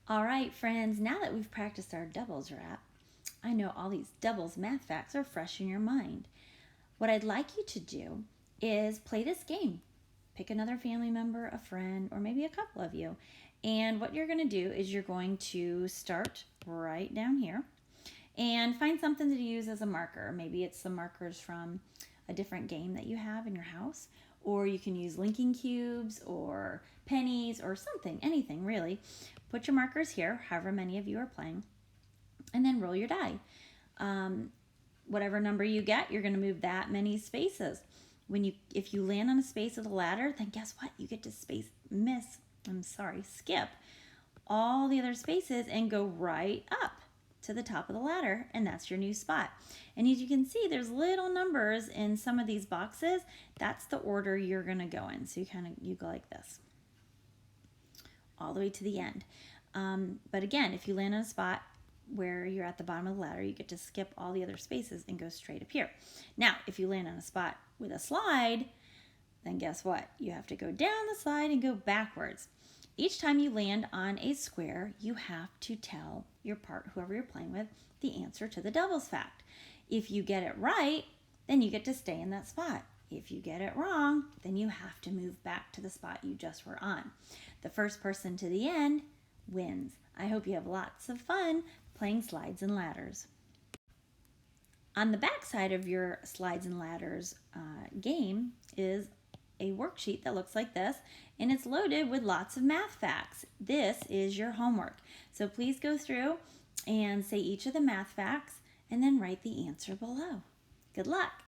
All right, friends, now that we've practiced our doubles rap, I know all these doubles math facts are fresh in your mind. What I'd like you to do is play this game. Pick another family member, a friend, or maybe a couple of you. And what you're going to do is you're going to start right down here and find something to use as a marker. Maybe it's some markers from a different game that you have in your house, or you can use linking cubes or pennies or something, anything really. Put your markers here, however many of you are playing, and then roll your die. Whatever number you get, you're going to move that many spaces. If you land on a space of the ladder, then guess what? You get to skip all the other spaces and go right up to the top of the ladder, and that's your new spot. And as you can see, there's little numbers in some of these boxes. That's the order you're going to go in. So you go like this all the way to the end. But again, if you land on a spot where you're at the bottom of the ladder, you get to skip all the other spaces and go straight up here. Now, if you land on a spot with a slide, then guess what? You have to go down the slide and go backwards. Each time you land on a square, you have to tell whoever you're playing with, the answer to the doubles fact. If you get it right, then you get to stay in that spot. If you get it wrong, then you have to move back to the spot you just were on. The first person to the end wins. I hope you have lots of fun playing slides and ladders. On the back side of your slides and ladders game is a worksheet that looks like this, and it's loaded with lots of math facts. This is your homework. So please go through and say each of the math facts and then write the answer below. Good luck.